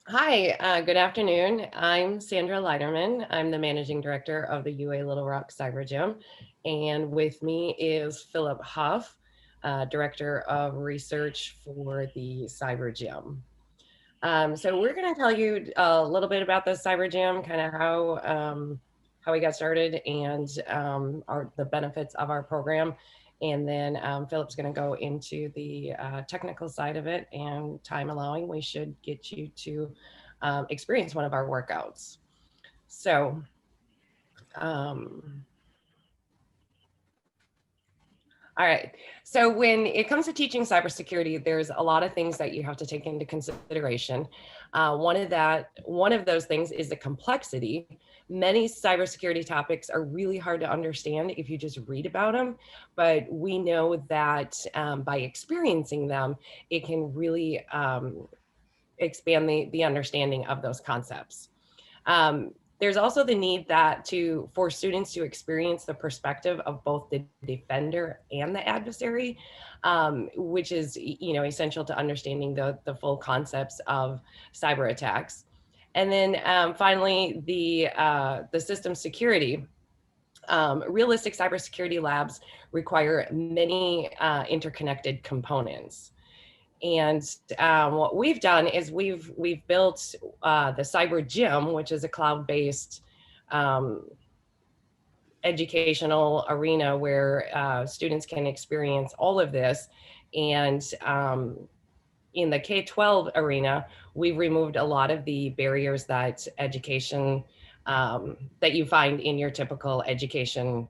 Hi, good afternoon. I'm Sandra Leiderman. I'm the managing director of the UA Little Rock Cyber Gym. And with me is Philip Huff, director of research for the Cyber Gym. So we're going to tell you a little bit about the Cyber Gym, kind of how we got started and the benefits of our program. And then Philip's going to go into the technical side of it, and time allowing, we should get you to experience one of our workouts. So, um, all right. So when it comes to teaching cybersecurity, there's a lot of things that you have to take into consideration. One of those things is the complexity. Many cybersecurity topics are really hard to understand if you just read about them, but we know that by experiencing them, it can really expand the understanding of those concepts. There's also the need for students to experience the perspective of both the defender and the adversary, which is essential to understanding the full concepts of cyber attacks. And then finally, the system security. Realistic cybersecurity labs require many interconnected components. And what we've done is we've built the Cyber Gym, which is a cloud-based um, educational arena where students can experience all of this. And in the K-12 arena, we've removed a lot of the barriers that education that you find in your typical education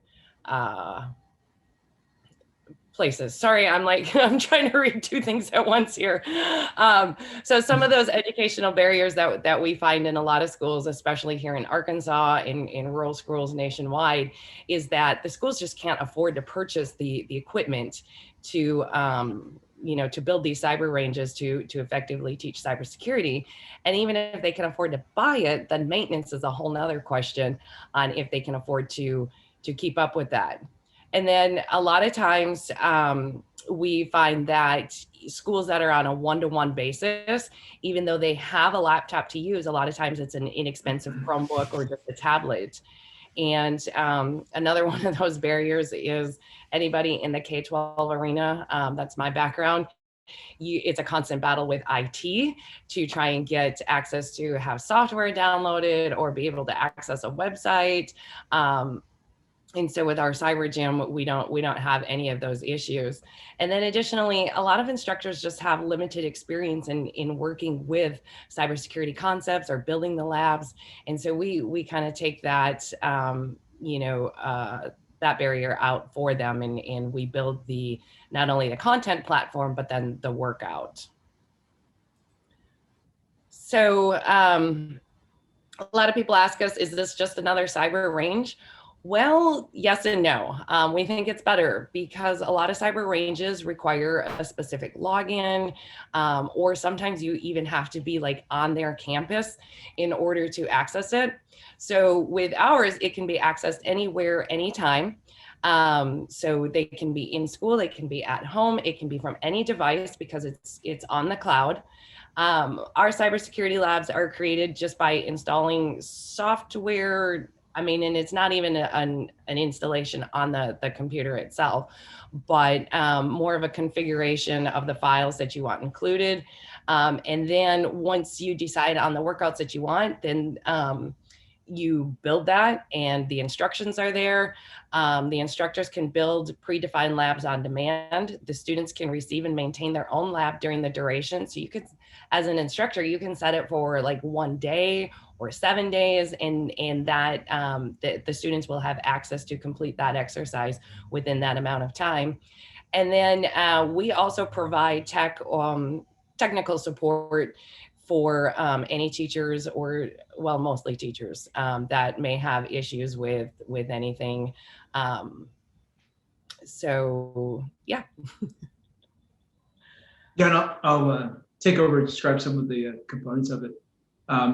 places. Sorry, I'm like, I'm trying to read two things at once here. So some of those educational barriers that we find in a lot of schools, especially here in Arkansas, in rural schools nationwide, is that the schools just can't afford to purchase the equipment to to build these cyber ranges to effectively teach cybersecurity. And even if they can afford to buy it, then maintenance is a whole nother question on if they can afford to keep up with that. And then a lot of times we find that schools that are on a one-to-one basis, even though they have a laptop to use, a lot of times it's an inexpensive Chromebook or just a tablet. And another one of those barriers is anybody in the K-12 arena, that's my background, it's a constant battle with IT to try and get access to have software downloaded or be able to access a website. And so with our cyber gym, we don't have any of those issues. And then additionally, a lot of instructors just have limited experience in working with cybersecurity concepts or building the labs. And so we kind of take that that barrier out for them, and we build the not only the content platform but then the workout. So a lot of people ask us, is this just another cyber range? Well, yes and no. We think it's better because a lot of cyber ranges require a specific login, or sometimes you even have to be like on their campus in order to access it. So with ours, it can be accessed anywhere, anytime. So they can be in school, they can be at home, it can be from any device because it's on the cloud. Our cybersecurity labs are created just by installing software. I mean, and it's not even an installation on the computer itself, but more of a configuration of the files that you want included. And then once you decide on the workouts that you want, then you build that and the instructions are there. The instructors can build predefined labs on demand. The students can receive and maintain their own lab during the duration. So you could, as an instructor, you can set it for like 1 day or 7 days, and that the students will have access to complete that exercise within that amount of time. And then we also provide technical support for any teachers or, well, mostly teachers that may have issues with anything. So yeah. Yeah, and I'll take over and describe some of the components of it.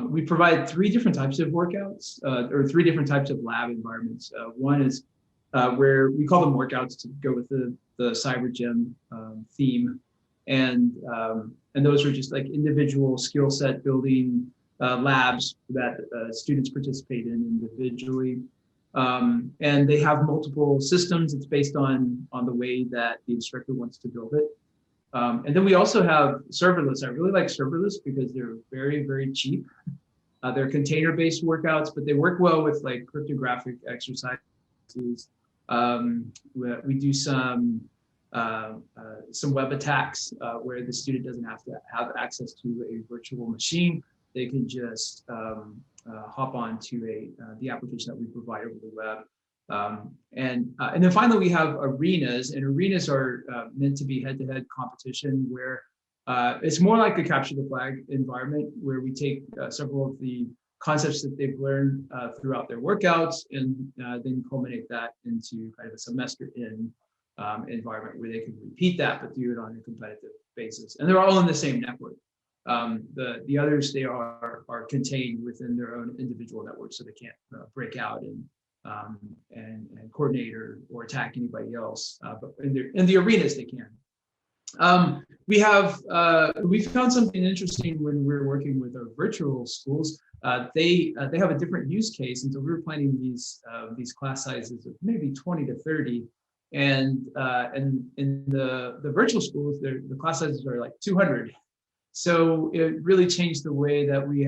We provide three different types of workouts, or three different types of lab environments. One is where we call them workouts to go with the cyber gym theme. and those are just like individual skill set building labs that students participate in individually. And they have multiple systems. It's based on the way that the instructor wants to build it. And then we also have serverless. I really like serverless because they're very, very cheap. They're container-based workouts, but they work well with like cryptographic exercises. We do some web attacks where the student doesn't have to have access to a virtual machine. They can just hop on to the application that we provide over the web. And then finally, we have arenas, and arenas are meant to be head-to-head competition where it's more like a capture the flag environment where we take several of the concepts that they've learned throughout their workouts and then culminate that into kind of a semester in environment where they can repeat that, but do it on a competitive basis. And they're all in the same network. The others, they are contained within their own individual network, so they can't break out and coordinate or attack anybody else. But in the arenas, they can. We found something interesting when we're working with our virtual schools. They have a different use case, and so we were planning these class sizes of maybe 20 to 30, and in the virtual schools, the class sizes are like 200. So it really changed the way that we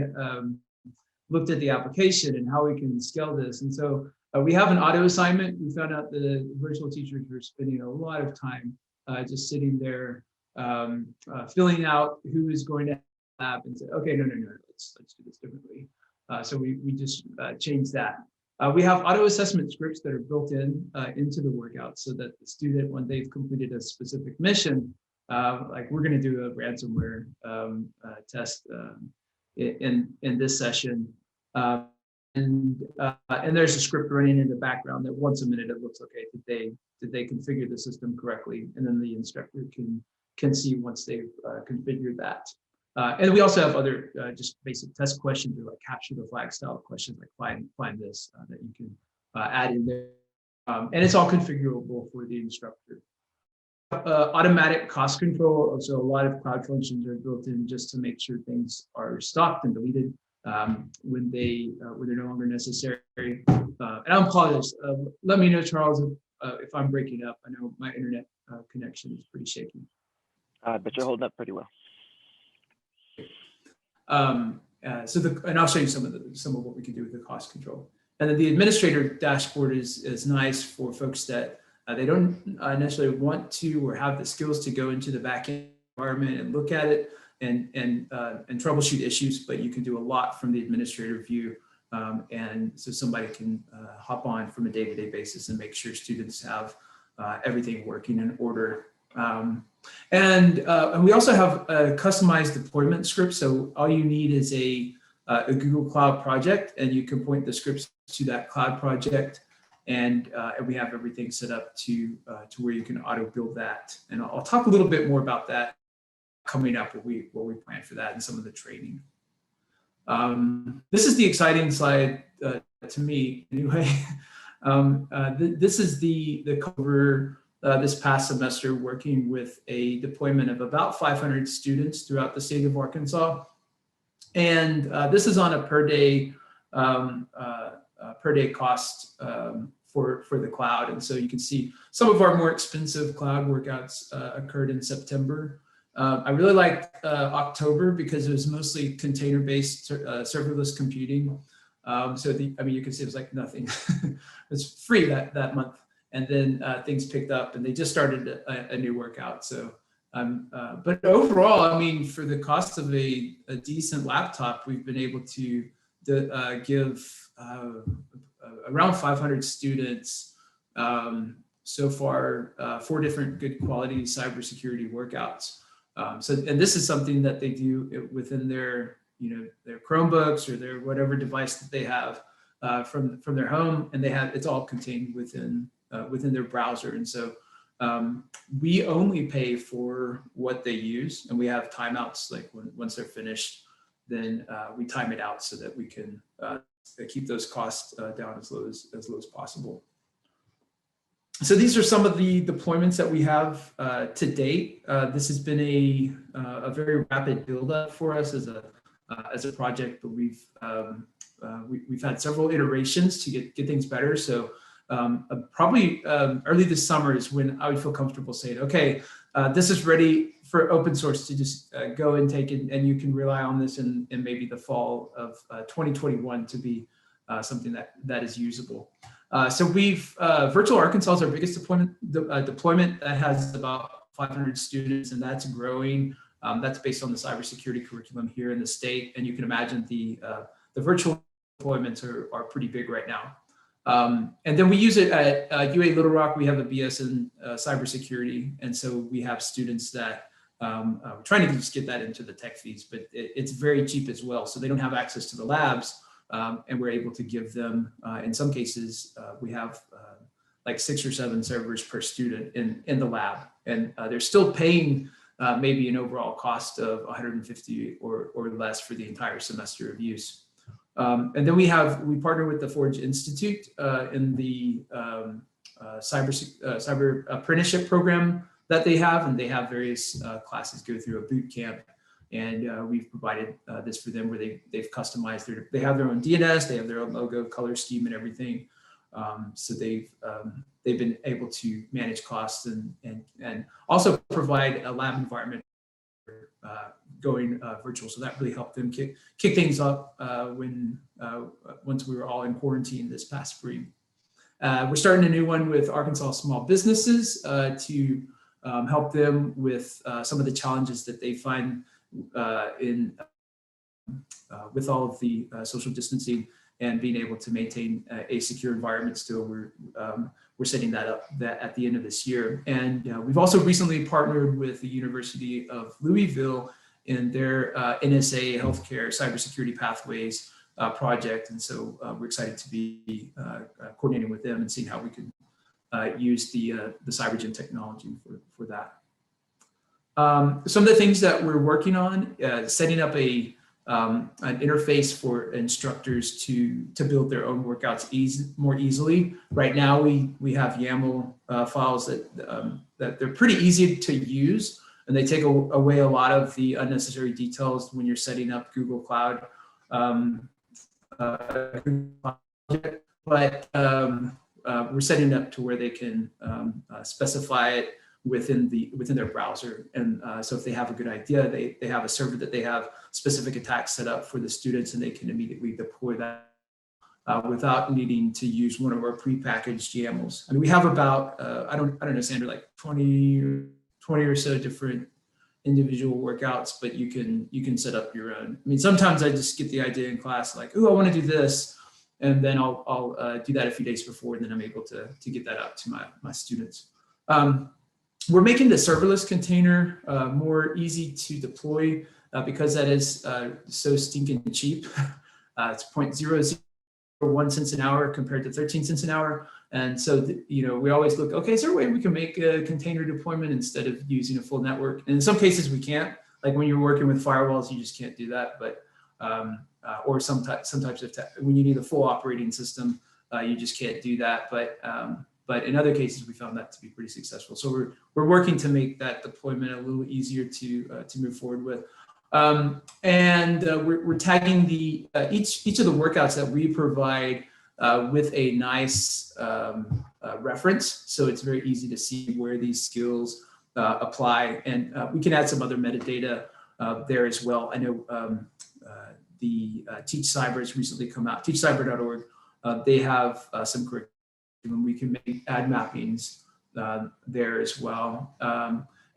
looked at the application and how we can scale this. And so we have an auto assignment. We found out the virtual teachers were spending a lot of time just sitting there filling out who is going to lab and say, okay, no, let's do this differently. So we just changed that. We have auto assessment scripts that are built into the workout so that the student, when they've completed a specific mission, like we're going to do a ransomware test in this session, and there's a script running in the background that once a minute it looks okay. Did they configure the system correctly? And then the instructor can see once they've configured that. And we also have other just basic test questions or like capture the flag style questions, like find this that you can add in there, and it's all configurable for the instructor. Automatic cost control. So a lot of cloud functions are built in just to make sure things are stopped and deleted when they're no longer necessary. And I apologize. Let me know, Charles, if I'm breaking up. I know my internet connection is pretty shaky. But you're holding up pretty well. And I'll show you some of what we can do with the cost control. And then the administrator dashboard is nice for folks that they don't necessarily want to or have the skills to go into the backend environment and look at it and troubleshoot issues, but you can do a lot from the administrator view. And so somebody can hop on from a day-to-day basis and make sure students have everything working in order. And we also have a customized deployment script. So all you need is a Google Cloud project, and you can point the scripts to that cloud project. And we have everything set up to where you can auto build that. And I'll talk a little bit more about that coming up, what we plan for that and some of the training. This is the exciting slide to me anyway. This is the cover this past semester working with a deployment of about 500 students throughout the state of Arkansas. And this is on a per day cost for the cloud. And so you can see some of our more expensive cloud workouts occurred in September. I really liked October because it was mostly container-based serverless computing. You can see it was like nothing. It was free that month. And then things picked up and they just started a new workout. So, but overall, I mean, for the cost of a decent laptop, we've been able to give around 500 students so far 4 different good quality cybersecurity workouts. And this is something that they do within their Chromebooks or their whatever device that they have from their home, and it's all contained within their browser. And so we only pay for what they use, and we have timeouts. Like once they're finished, then we time it out so that we can keep those costs down as low as possible. So these are some of the deployments that we have to date. This has been a very rapid buildup for us as a project, but we've had several iterations to get things better. So probably early this summer is when I would feel comfortable saying, okay, this is ready for open source to just go and take it, and you can rely on this in maybe the fall of 2021 to be something that is usable. So Virtual Arkansas is our biggest deployment that has about 500 students, and that's growing. That's based on the cybersecurity curriculum here in the state, and you can imagine the virtual deployments are pretty big right now. And then we use it at UA Little Rock. We have a BS in cybersecurity, and so we have students that we're trying to just get that into the tech fees, but it's very cheap as well, so they don't have access to the labs. And we're able to give them, in some cases, we have like 6 or 7 servers per student in the lab. And they're still paying maybe an overall cost of 150 or less for the entire semester of use. And then we partner with the Forge Institute in the cyber apprenticeship program that they have. And they have various classes go through a boot camp. And we've provided this for them where they've customized they have their own DNS, they have their own logo, color scheme, and everything. So they've been able to manage costs and also provide a lab environment going virtual. So that really helped them kick things up once we were all in quarantine this past spring. We're starting a new one with Arkansas small businesses to help them with some of the challenges that they find with all of the social distancing and being able to maintain a secure environment still. We're setting that up at the end of this year. And we've also recently partnered with the University of Louisville in their NSA healthcare cybersecurity pathways project. And so we're excited to be coordinating with them and seeing how we can use the CyberGen technology for that. Some of the things that we're working on, setting up an interface for instructors to build their own workouts more easily. Right now, we have YAML files that they're pretty easy to use, and they take away a lot of the unnecessary details when you're setting up Google Cloud. But we're setting it up to where they can specify it within their browser. And so if they have a good idea, they have a server that they have specific attacks set up for the students, and they can immediately deploy that without needing to use one of our prepackaged YAMLs. I mean, we have about, I don't know, Sandra, like 20 or so different individual workouts, but you can set up your own. I mean, sometimes I just get the idea in class, like, oh, I want to do this. And then I'll do that a few days before, and then I'm able to get that out to my students. We're making the serverless container more easy to deploy because that is so stinking cheap. It's 0.001 cents an hour compared to 13 cents an hour. And so, we always look, okay, is there a way we can make a container deployment instead of using a full network? And in some cases we can't. Like when you're working with firewalls, you just can't do that. But or some types of when you need a full operating system, you just can't do that. But in other cases, we found that to be pretty successful. So we're working to make that deployment a little easier to move forward with. And we're tagging each of the workouts that we provide with a nice reference. So it's very easy to see where these skills apply. And we can add some other metadata there as well. I know the Teach Cyber has recently come out, teachcyber.org. They have some curriculum. We can add mappings there as well.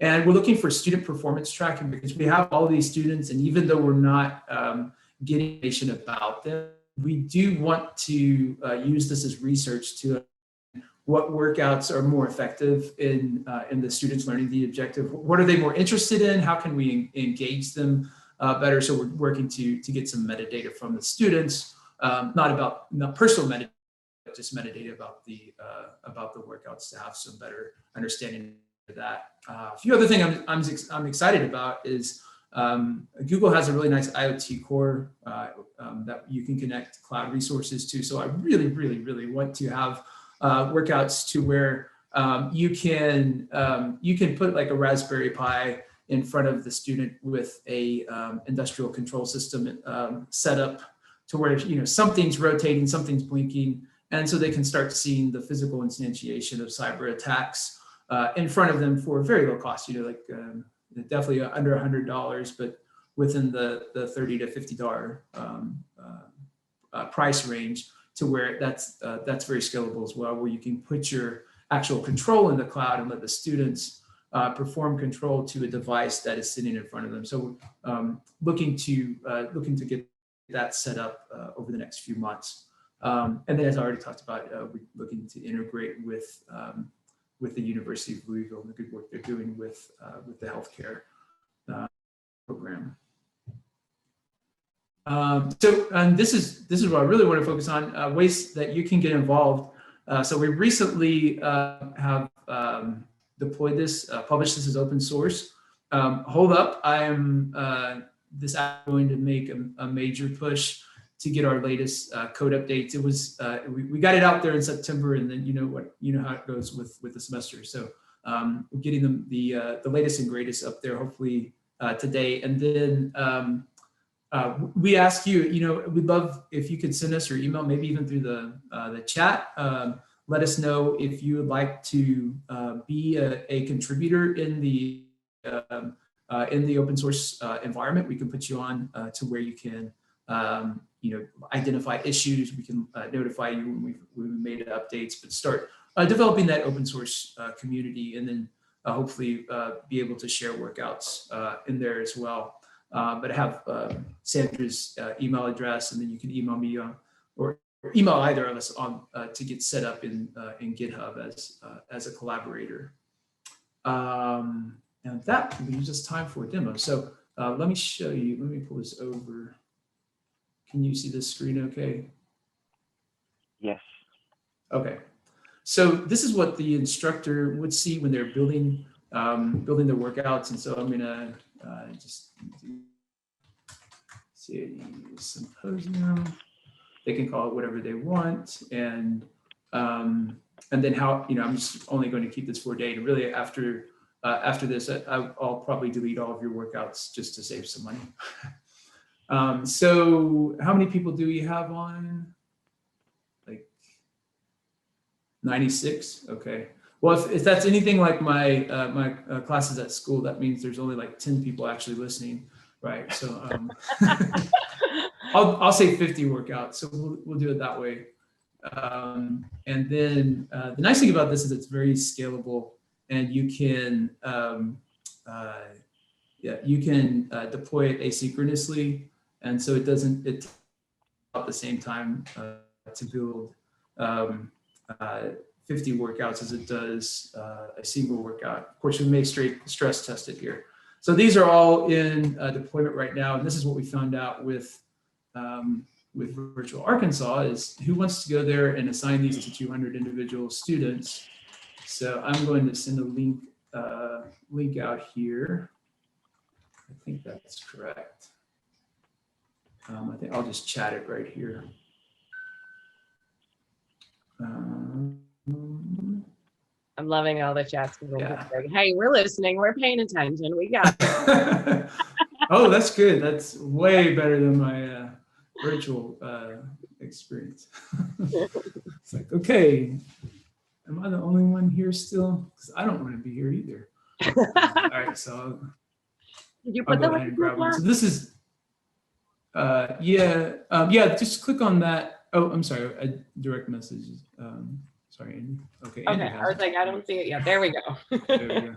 And we're looking for student performance tracking because we have all these students, and even though we're not getting information about them, we do want to use this as research to what workouts are more effective in the students learning the objective. What are they more interested in? How can we engage them better? So we're working to get some metadata from the students, not personal metadata, but just metadata about the workouts to have some better understanding of that. A few other things I'm excited about is Google has a really nice Iot Core that you can connect cloud resources to. So I really, really, really want to have workouts to where you can put like a Raspberry Pi in front of the student with a industrial control system set up to where something's rotating, something's blinking, and so they can start seeing the physical instantiation of cyber attacks in front of them for very low cost. Definitely under $100, but within the $30 to $50 price range, to where that's very scalable as well, where you can put your actual control in the cloud and let the students perform control to a device that is sitting in front of them. So looking to get that set up over the next few months. And then, as I already talked about, we're looking to integrate with the University of Louisville and the good work they're doing with the healthcare program. And this is what I really want to focus on, ways that you can get involved. So we recently have deployed this, published this as open source. Hold up, I am going to make a major push to get our latest code updates. It was we got it out there in September, and then you know how it goes with the semester. So we're getting them the latest and greatest up there, hopefully today. And then we ask you, we'd love if you could send us your email, maybe even through the chat. Let us know if you would like to be a contributor in the open source environment. We can put you on to where you can identify issues. We can notify you when we've made updates, but start developing that open source community, and then hopefully be able to share workouts in there as well. But I have Sandra's email address, and then you can email me or email either of us on to get set up in GitHub as a collaborator. And that leaves us time for a demo. So let me show you. Let me pull this over. Can you see this screen okay? Yes. Okay. So this is what the instructor would see when they're building their workouts. And so I'm gonna just see symposium. They can call it whatever they want, and then how I'm just only going to keep this for a day. And really, after this, I'll probably delete all of your workouts just to save some money. So how many people do we have on? Like 96. Okay. Well, if that's anything like my my classes at school, that means there's only like 10 people actually listening, right? So I'll say 50 workouts. So we'll do it that way. And then the nice thing about this is it's very scalable, and you can deploy it asynchronously, and so it takes about the same time to build 50 workouts as it does a single workout. Of course, we may stress test it here. So these are all in deployment right now, and this is what we found out with Virtual Arkansas is who wants to go there and assign these to 200 individual students. So I'm going to send a link out here. I think that's correct. I think I'll just chat it right here. I'm loving all the chats. Yeah. Hey, we're listening. We're paying attention. We got it. Oh, that's good. That's way better than my virtual experience. It's like, okay, am I the only one here still? Because I don't want to be here either. All right, so Did you I'll put go the ahead and grab one. So this is, yeah, just click on that. Oh, I'm sorry, direct messages. Sorry, Andy. Okay, Andy I was like, I don't see it yet. There we go. There we go.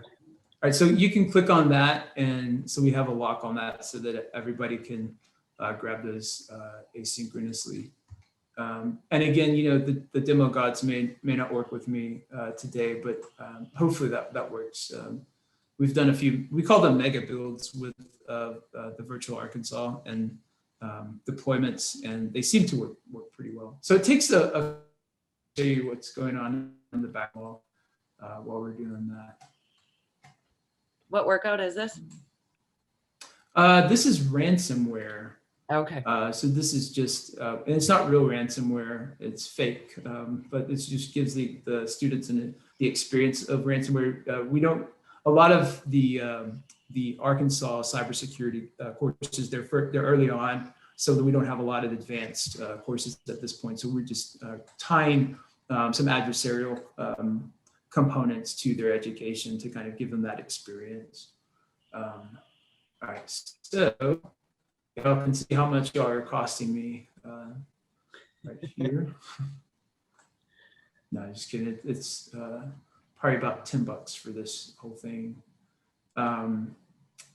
All right, so you can click on that, and so we have a lock on that so that everybody can grab those asynchronously. And again, the demo gods may not work with me today, but hopefully that works. We've done a few, we call them mega builds with the Virtual Arkansas and deployments, and they seem to work pretty well. So it takes show you what's going on in the back wall while we're doing that. What workout is this? This is ransomware. Okay. So this is just, and it's not real ransomware, it's fake, but it just gives the students the experience of ransomware. We don't, a lot of the Arkansas cybersecurity courses, they're early on, so that we don't have a lot of advanced courses at this point. So we're just tying some adversarial components to their education to kind of give them that experience. All right, so y'all can see how much y'all are costing me right here. No, just kidding. It's probably about $10 for this whole thing.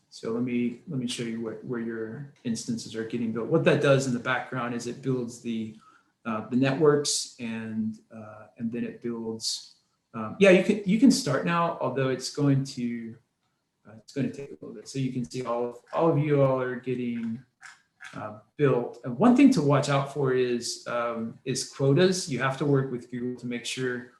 So let me show you where your instances are getting built. What that does in the background is it builds the networks and then it builds. Yeah, you can start now, although it's going to take a little bit. So you can see all of you all are getting built. And one thing to watch out for is quotas. You have to work with Google to make sure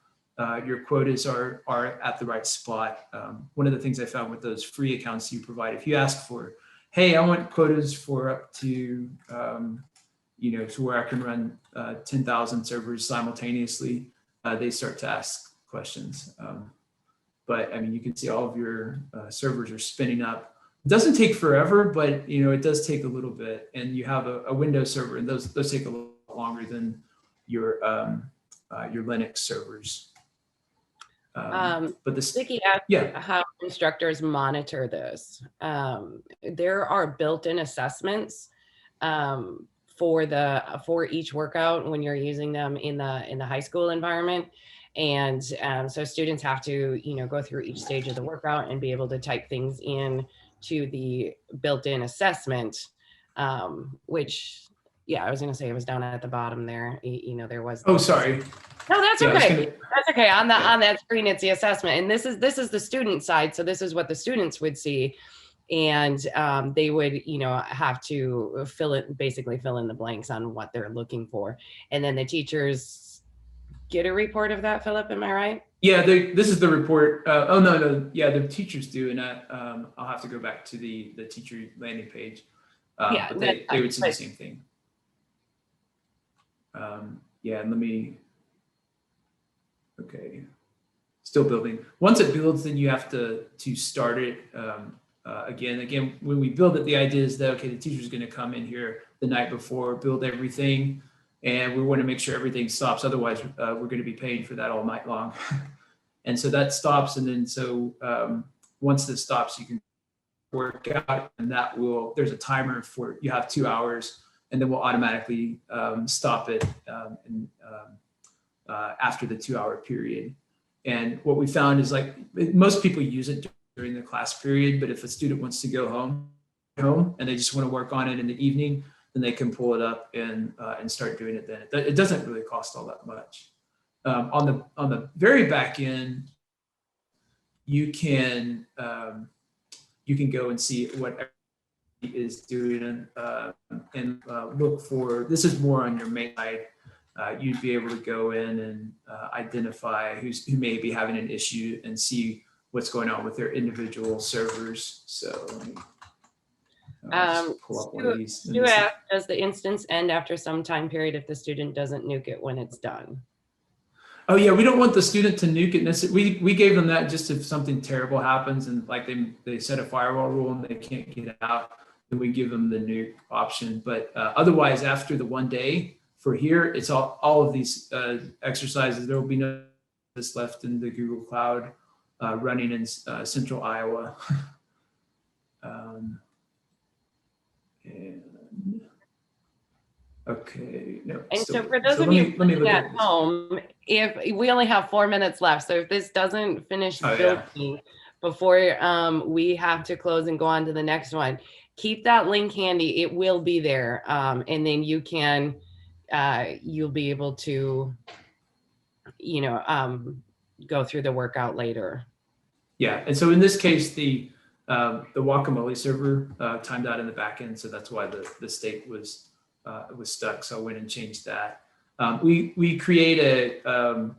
your quotas are at the right spot. One of the things I found with those free accounts you provide, if you ask for, hey, I want quotas for up to, to where I can run 10,000 servers simultaneously, they start to ask questions. But I mean, you can see all of your servers are spinning up. It doesn't take forever, but it does take a little bit. And you have a Windows server, and those take a little longer than your Linux servers. But Vicky asked how instructors monitor this. There are built-in assessments for each workout when you're using them in the high school environment. And so students have to, go through each stage of the workout and be able to type things in to the built-in assessment, which, I was going to say it was down at the bottom there. There was. Oh, sorry. No, that's okay. That's okay. On that screen, it's the assessment, and this is the student side. So this is what the students would see, and they would, have to basically fill in the blanks on what they're looking for, and then the teachers get a report of that. Philip, am I right? Yeah, this is the report. Oh no, yeah, the teachers do, and I'll have to go back to the teacher landing page. But they would see the same thing. Yeah, and let me. Okay, still building. Once it builds, then you have to start it again. When we build it, the idea is that, okay, the teacher's going to come in here the night before, build everything, and we want to make sure everything stops. Otherwise, we're going to be paying for that all night long. And so that stops, and then so once this stops, you can work out, and there's a timer for, you have 2 hours, and then we'll automatically stop it after the 2 hour period. And what we found is, like, most people use it during the class period, but if a student wants to go home and they just want to work on it in the evening, then they can pull it up and start doing it then. It doesn't really cost all that much. On the very back end, you can go and see what everybody is doing and look for. This is more on your main side. You'd be able to go in and identify who may be having an issue and see what's going on with their individual servers. So let me pull up one of these. Does the instance end after some time period if the student doesn't nuke it when it's done? Oh yeah, we don't want the student to nuke it. We gave them that just if something terrible happens and like they set a firewall rule and they can't get out, then we give them the nuke option. But otherwise, after the 1 day, for here, it's all of these exercises. There will be no this left in the Google Cloud running in central Iowa. Okay, no. And so for those of you at home, if we only have 4 minutes left, so if this doesn't finish building before we have to close and go on to the next one, keep that link handy. It will be there, and then you can. You'll be able to, go through the workout later. Yeah, and so in this case, the guacamole server timed out in the back end, so that's why the state was stuck. So I went and changed that. We create a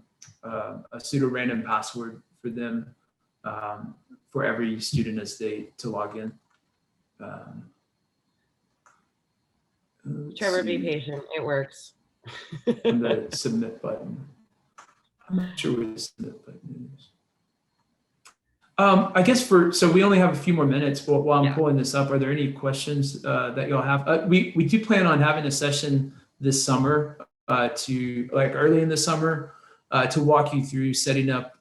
pseudo random password for them for every student as to log in. Let's Trevor, be see. patient. It works. On the submit button. I'm not sure what the submit button is. I guess so we only have a few more minutes, but while I'm pulling this up, are there any questions that y'all have? We do plan on having a session this summer to early in the summer to walk you through setting up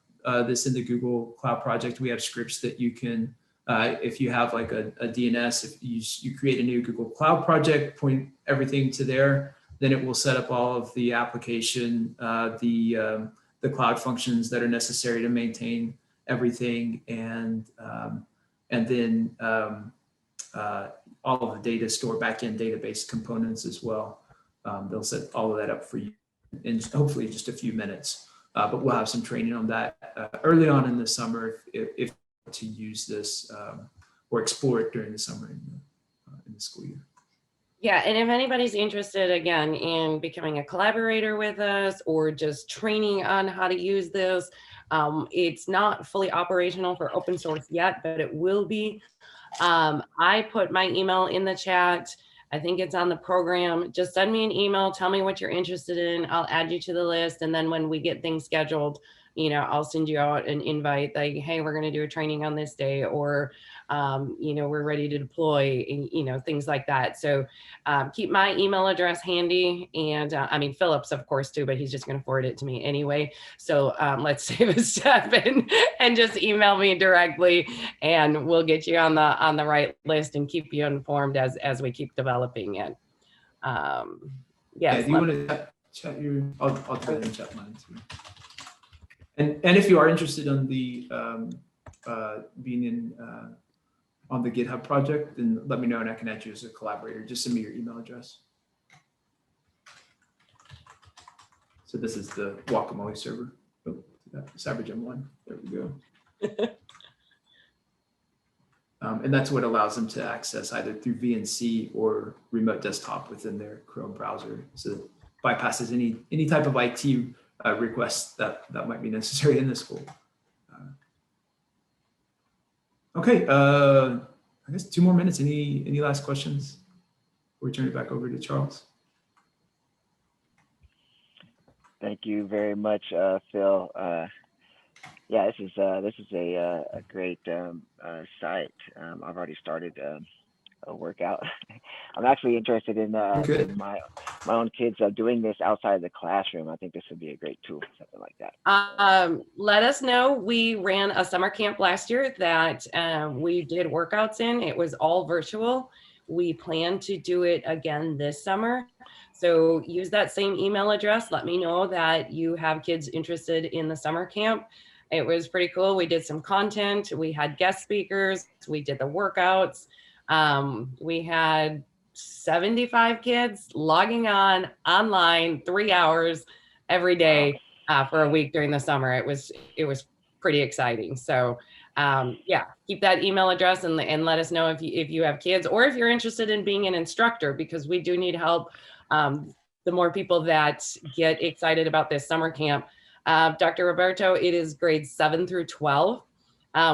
this in the Google Cloud Project. We have scripts that you can, if you have like a DNS, if you create a new Google Cloud Project, point everything to there, then it will set up all of the application, the cloud functions that are necessary to maintain everything, and then all of the data store backend database components as well. They'll set all of that up for you in hopefully just a few minutes. But we'll have some training on that early on in the summer if to use this or explore it during the summer in the school year. Yeah, and if anybody's interested, again, in becoming a collaborator with us or just training on how to use this, it's not fully operational for open source yet, but it will be. I put my email in the chat. I think it's on the program. Just send me an email, tell me what you're interested in. I'll add you to the list. And then when we get things scheduled, I'll send you out an invite like, hey, we're going to do a training on this day, or, we're ready to deploy, things like that. So keep my email address handy. And Philip's, of course, too, but he's just going to forward it to me anyway. So let's save a step and just email me directly, and we'll get you on the right list and keep you informed as we keep developing it. Yes. Yeah, do you want to chat your? I'll go ahead and chat mine too. And if you are interested in the being in on the GitHub project, then let me know and I can add you as a collaborator. Just send me your email address. So this is the Guacamole server. Oh, CyberGem 1. There we go. And that's what allows them to access either through VNC or remote desktop within their Chrome browser. So it bypasses any type of IT requests that might be necessary in the school. Okay, I guess 2 more minutes. Any last questions before we turn it back over to Charles? Thank you very much, Phil. Yeah, this is a great site. I've already started a workout. I'm actually interested in my own kids doing this outside of the classroom. I think this would be a great tool, something like that. Let us know. We ran a summer camp last year that we did workouts in. It was all virtual. We plan to do it again this summer. So use that same email address. Let me know that you have kids interested in the summer camp. It was pretty cool. We did some content. We had guest speakers. We did the workouts. We had 75 kids logging online 3 hours every day for a week during the summer. It was pretty exciting. So yeah, keep that email address and let us know if you have kids or if you're interested in being an instructor, because we do need help. The more people that get excited about this summer camp. Dr. Roberto, it is grades 7 through 12.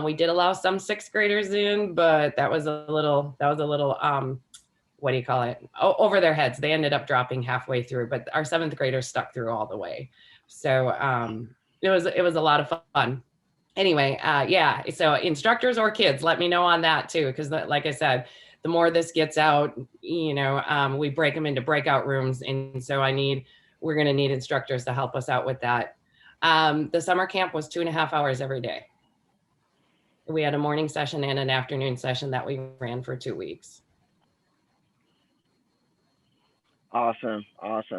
We did allow some 6th graders in, but that was a little, what do you call it? Over their heads. They ended up dropping halfway through, but our 7th graders stuck through all the way. So it was a lot of fun. Anyway, yeah, so instructors or kids, let me know on that too, because like I said, the more this gets out, we break them into breakout rooms. And so we're going to need instructors to help us out with that. The summer camp was 2.5 hours every day. We had a morning session and an afternoon session that we ran for 2 weeks. Awesome.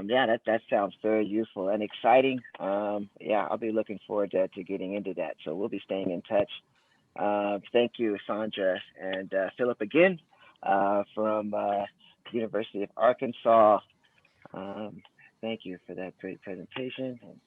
Yeah, that sounds very useful and exciting. Yeah, I'll be looking forward to getting into that. So we'll be staying in touch. Thank you, Sandra and Philip again from the University of Arkansas. Thank you for that great presentation. And